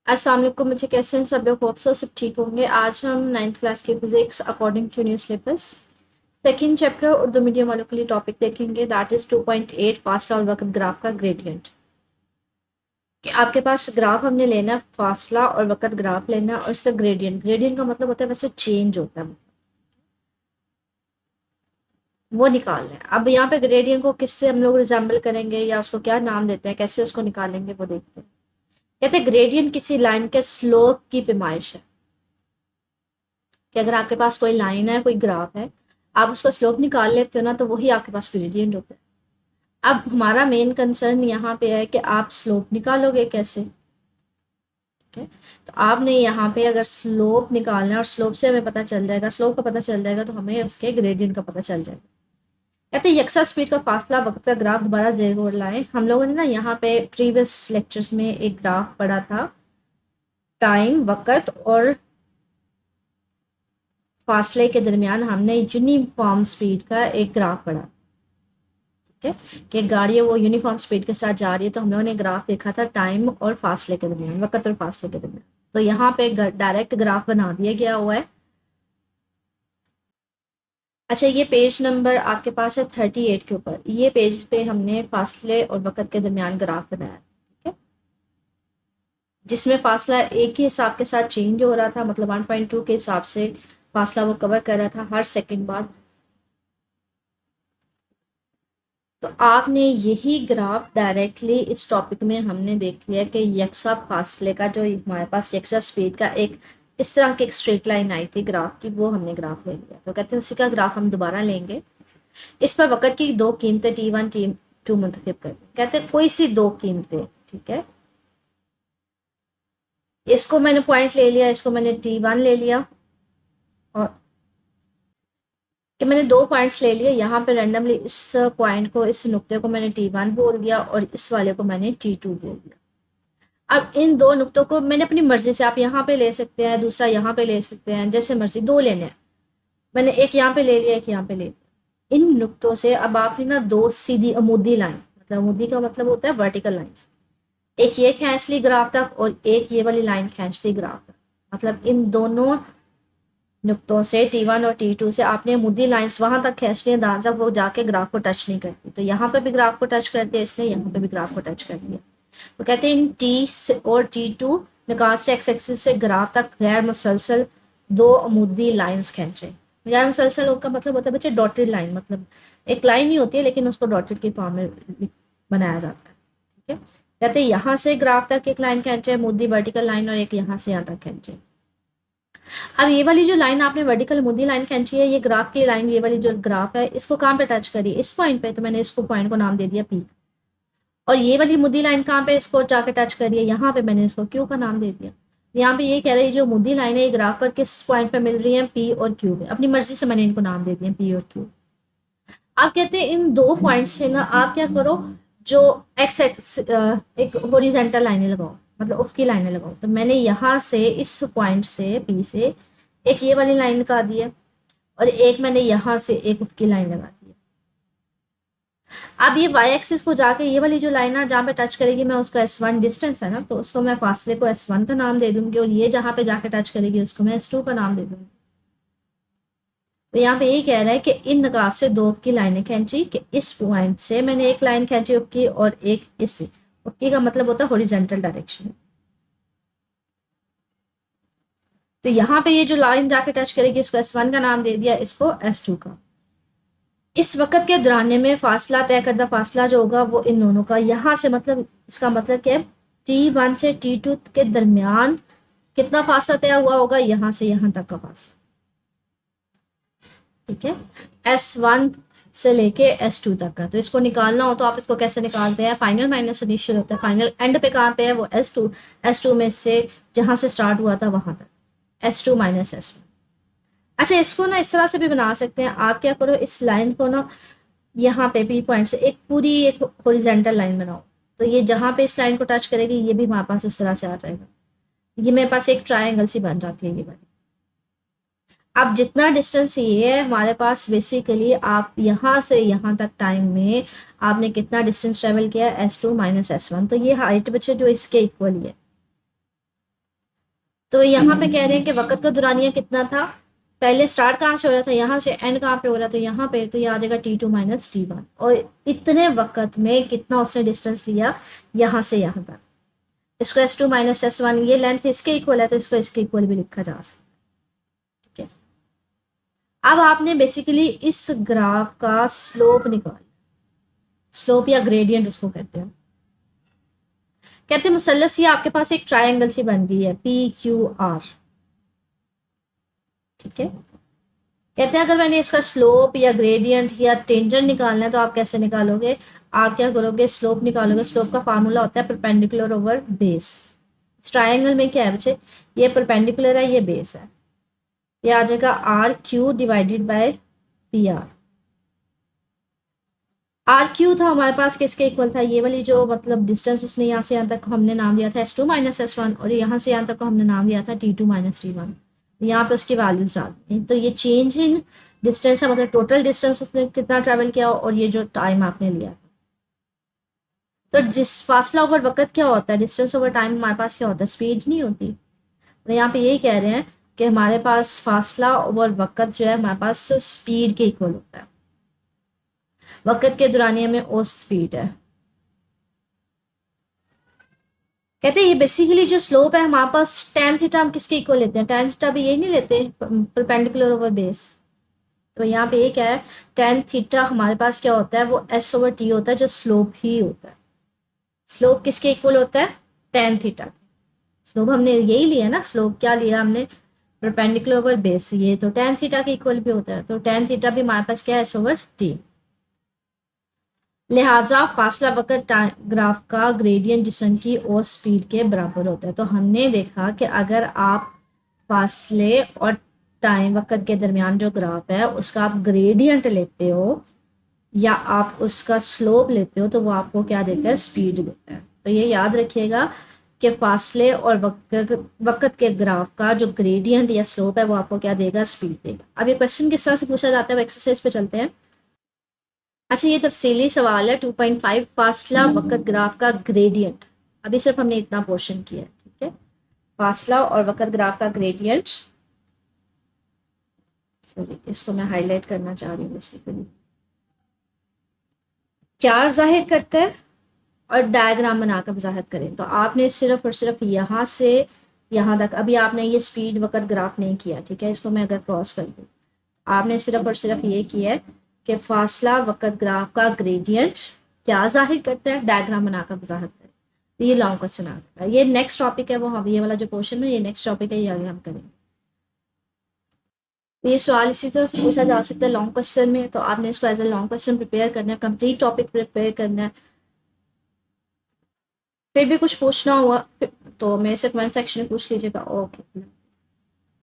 अस्सलाम वालेकुम। मुझे कैसे हैं सब लोग? होप सो सब ठीक होंगे। आज हम 9th क्लास की physics according to new syllabus second chapter Urdu medium वालों के लिए टॉपिक देखेंगे, दैट इज 2.8 फासला और वक्त ग्राफ का ग्रेडियंट। कि आपके पास ग्राफ हमने लेना है, फासला और वक्त ग्राफ लेना है और इसका ग्रेडियंट। ग्रेडियंट का मतलब होता है वैसे चेंज होता है, वो निकालना है। अब यहाँ पे ग्रेडियंट को किससे हम लोग रिजेंबल करेंगे या उसको क्या नाम देते हैं, कैसे उसको निकालेंगे वो देखते हैं। कहते हैं ग्रेडियंट किसी लाइन के स्लोप की पैमाइश है। कि अगर आपके पास कोई लाइन है, कोई ग्राफ है, आप उसका स्लोप निकाल लेते हो ना, तो वही आपके पास ग्रेडियंट होता है। अब हमारा मेन कंसर्न यहाँ पे है कि आप स्लोप निकालोगे कैसे। ठीक है, तो आपने यहाँ पे अगर स्लोप निकालना है और स्लोप से हमें पता चल जाएगा, स्लोप का पता चल जाएगा तो हमें उसके ग्रेडियंट का पता चल जाएगा। कहते हैं यकसा स्पीड का फासला वक्त का ग्राफ दोबारा जेर गोर लाए। हम लोगों ने ना यहाँ पे प्रीवियस लेक्चर्स में एक ग्राफ पढ़ा था, टाइम वक्त और फासले के दरमियान हमने यूनिफॉर्म स्पीड का एक ग्राफ पढ़ा। ठीक है, कि गाड़ी है वो यूनिफॉर्म स्पीड के साथ जा रही है, तो हम लोगों ने ग्राफ देखा था टाइम और फासले के दरमियान, वक्त और फासले के दरमियान। तो यहाँ पे डायरेक्ट ग्राफ बना दिया गया हुआ है। अच्छा, ये पेज नंबर आपके पास है 38 के ऊपर। ये पेज पे हमने फासले और वक्त के दरमियान ग्राफ बनाया। ठीक है, जिसमें फासला एक ही हिसाब के साथ चेंज हो रहा था, मतलब 1.2 के हिसाब से फासला वो कवर कर रहा था हर सेकंड बाद। तो आपने यही ग्राफ डायरेक्टली इस टॉपिक में हमने देख लिया कि यकसा फासले का, जो हमारे पास यकसा स्पीड का एक इस तरह की एक स्ट्रेट लाइन आई थी ग्राफ की, वो हमने ग्राफ ले लिया। तो कहते हैं उसी का ग्राफ हम दोबारा लेंगे। इस पर वक्त की दो कीमतें T1 T2 मुंतखब कर, कहते हैं कोई सी दो कीमतें। ठीक है, इसको मैंने पॉइंट ले लिया, इसको मैंने T1 ले लिया, और कि मैंने दो पॉइंट्स ले लिए यहाँ पे रैंडमली। इस पॉइंट को, इस नुक्ते को मैंने T1 बोल दिया और इस वाले को मैंने T2 बोल दिया। अब इन दो नुक्तों को मैंने अपनी मर्जी से, आप यहाँ पे ले सकते हैं, दूसरा यहाँ पे ले सकते हैं, जैसे मर्जी दो लेने हैं। मैंने एक यहाँ पे ले लिया, एक यहाँ पे ले लिया। इन नुक्तों से अब आपने ना दो सीधी अमूदी लाइन, मतलब अमूदी का मतलब होता है वर्टिकल लाइंस, एक ये खींच ली ग्राफ तक और एक ये वाली लाइन खींच ली ग्राफ तक। मतलब इन दोनों नुक्तों से T1 और T2 से आपने मुद्दी लाइंस वहां तक खींच ली जहाँ तक वो जाके ग्राफ को टच नहीं करती। तो यहाँ पे भी ग्राफ को टच कर दिया इसने, यहाँ पे भी ग्राफ को टच कर दिया। तो कहते हैं इन T और T2 निकात से एक्स एक्सिस से ग्राफ तक गैर मुसलसल दो अमूदी लाइंस खींचे। गैर मुसलसल का मतलब होता है बच्चे डॉटेड लाइन, मतलब एक लाइन ही होती है लेकिन उसको डॉटेड के फॉर्म में बनाया जाता है। ठीक है, कहते हैं यहाँ से ग्राफ तक एक लाइन खींचे, मुद्दी वर्टिकल लाइन, और एक यहाँ से यहाँ तक खींचे। अब ये वाली जो लाइन आपने वर्टिकल मुद्दी लाइन खींची है, ये ग्राफ की लाइन, ये वाली जो ग्राफ है, इसको कहाँ पे टच करी? इस पॉइंट पे। तो मैंने इसको पॉइंट को नाम दे दिया पी। और ये वाली मुद्दी लाइन कहाँ पे इसको जाके टच करी है? यहाँ पे। मैंने इसको क्यू का नाम दे दिया। यहाँ पे ये कह रही है जो मुद्दी लाइन है ये ग्राफ पर किस पॉइंट पे मिल रही है? पी और क्यू पे। अपनी मर्जी से मैंने इनको नाम दे दिया पी और क्यू। आप कहते हैं इन दो पॉइंट से ना आप क्या करो, जो एक्स एक्स एक होरिजेंटल लाइनें लगाओ, मतलब उफकी लाइनें लगाओ। तो मैंने यहाँ से इस पॉइंट से पी से एक ये वाली लाइन लगा दी है और एक मैंने यहाँ से एक उसकी लाइन लगा दी है। अब ये वाई एक्सिस को जाके ये वाली जो लाइन है जहाँ पे टच करेगी, मैं उसका S1 डिस्टेंस है ना, तो उसको मैं फासले को S1 का नाम दे दूंगी, और ये जहाँ पे जाके टच करेगी उसको मैं S2 का नाम दे दूंगी। तो यहाँ पे ये कह रहा है कि इन निकात से दो की लाइनें खींची, कि इस पॉइंट से मैंने एक लाइन खींची उपकी और एक इस। उपकी का मतलब होता है हॉरिजॉन्टल डायरेक्शन। तो यहाँ पे ये जो लाइन जाके टच करेगी इसको S1 का नाम दे दिया, इसको S2 का। इस वक्त के दौराने में फासला, तय करदा फासला जो होगा वो इन दोनों का यहाँ से, मतलब इसका मतलब क्या है, T1 से T2 के दरमियान कितना फासला तय हुआ होगा? यहाँ से यहाँ तक का फासला। ठीक है, S1 से लेके S2 तक का। तो इसको निकालना हो तो आप इसको कैसे निकालते हैं? फाइनल माइनस इनिशियल होता है। फाइनल एंड पे कहाँ पे है? वो S2 में से जहाँ से स्टार्ट हुआ था वहां तक S2 माइनस S1। अच्छा, इसको ना इस तरह से भी बना सकते हैं आप। क्या करो, इस लाइन को ना यहाँ पे पी पॉइंट से एक पूरी एक हॉरिजॉन्टल लाइन बनाओ, तो ये जहाँ पे इस लाइन को टच करेगी ये भी हमारे पास उस तरह से आ जाएगा। ये मेरे पास एक ट्रायंगल सी बन जाती है ये वाली। अब जितना डिस्टेंस ये है हमारे पास, बेसिकली आप यहाँ से यहाँ तक टाइम में आपने कितना डिस्टेंस ट्रेवल किया? S2 minus S1। तो ये हाइट बच्चे जो इसके इक्वल ही है। तो यहाँ पे कह रहे हैं कि वक़्त का दुरानिया कितना था, पहले स्टार्ट कहाँ से हो रहा था, यहाँ से, एंड कहाँ पे हो रहा था, तो यहाँ पे, तो ये आ जाएगा T2 माइनस T1। और इतने वक़्त में कितना उसने डिस्टेंस लिया यहाँ से यहाँ तक। इसको S2 माइनस S1, ये लेंथ इसके इक्वल है तो इसको इसके इक्वल भी लिखा जा सकता है। ठीक है, अब आपने बेसिकली इस ग्राफ का स्लोप निकाल, स्लोप या ग्रेडियंट उसको कहते हैं। कहते हैं मुसल्लस, ये आपके पास एक ट्रायंगल सी बन गई है PQR। ठीक है, कहते हैं अगर मैंने इसका स्लोप या ग्रेडियंट या टेंजेंट निकालना है तो आप कैसे निकालोगे, आप क्या करोगे, स्लोप निकालोगे। स्लोप का फार्मूला होता है परपेंडिकुलर ओवर बेस। इस ट्रायंगल में क्या है बच्चे, ये परपेंडिकुलर है, ये बेस है, ये आ जाएगा RQ divided by PR। RQ था हमारे पास किसके इक्वल था, ये वाली जो मतलब डिस्टेंस उसने यहाँ से यहाँ तक हमने नाम दिया था S2 माइनस S1, और यहाँ से यहाँ तक को हमने नाम दिया था T2 माइनस T1। यहाँ पे उसकी वैल्यूज डाल दी, तो ये चेंज इन डिस्टेंस है, मतलब टोटल डिस्टेंस उसने कितना ट्रैवल किया और ये जो टाइम आपने लिया। तो जिस फासला ओवर वक्त क्या होता है, डिस्टेंस ओवर टाइम हमारे पास क्या होता है, स्पीड नहीं होती। तो यहाँ पे यही कह रहे हैं कि हमारे पास फासला ओवर वक्त जो है हमारे पास स्पीड के इक्वल होता है। वक्त के दौरानिया में औसत स्पीड है। कहते हैं ये बेसिकली जो स्लोप है हमारे पास tan थीटा हम किसके इक्वल लेते हैं, tan थीटा भी यही नहीं लेते, परपेंडिकुलर ओवर बेस। तो यहाँ पे ये क्या है, tan थीटा हमारे पास क्या होता है, वो S ओवर T होता है, जो स्लोप ही होता है। स्लोप किसके इक्वल होता है, tan थीटा। स्लोप हमने यही लिया ना, स्लोप क्या लिया हमने, परपेंडिकुलर ओवर बेस, ये तो tan थीटा के इक्वल भी होता है। तो tan थीटा भी हमारे पास क्या है, S ओवर T। लिहाजा फासला वक्त ग्राफ का ग्रेडियंट जिस्म की और स्पीड के बराबर होता है। तो हमने देखा कि अगर आप फासले और टाइम वक्त के दरमियान जो ग्राफ है उसका आप ग्रेडियंट लेते हो या आप उसका स्लोप लेते हो तो वो आपको क्या देता है, स्पीड देता है। तो ये याद रखिएगा कि फासले और वक्त के ग्राफ का जो ग्रेडियंट या स्लोप है वो आपको क्या देगा, स्पीड देगा। अब ये क्वेश्चन किस तरह से पूछा जाता है, वो एक्सरसाइज पे चलते हैं। अच्छा, ये तफसीली सवाल है 2.5, फासला वक्त ग्राफ का ग्रेडियंट। अभी सिर्फ हमने इतना पोर्शन किया है। ठीक है, फासला और वक्त ग्राफ का ग्रेडियंट, सॉरी इसको मैं हाईलाइट करना चाह रही हूँ, बेसिकली क्या जाहिर करता है और डायग्राम बनाकर वजाहत करें। तो आपने सिर्फ और सिर्फ यहाँ से यहाँ तक, अभी आपने ये स्पीड वक्त ग्राफ नहीं किया। ठीक है, इसको मैं अगर क्रॉस कर दूँ, आपने सिर्फ और सिर्फ ये किया है कि फासला वक्त ग्राफ का ग्रेडियंट क्या जाहिर करता है, डायग्राम बनाकर वजाहत करें। तो ये लॉन्ग क्वेश्चन आता है, ये नेक्स्ट टॉपिक है, वो हम ये वाला जो पोर्शन है ये नेक्स्ट टॉपिक है, ये आगे हम करेंगे। तो ये सवाल इसी तरह से पूछा जा सकता है लॉन्ग क्वेश्चन में, तो आपने इसको as a long question prepare करना है, कंप्लीट टॉपिक प्रिपेयर करना है। फिर भी कुछ पूछना हुआ तो मेरे से कमेंट सेक्शन में पूछ लीजिएगा। ओके।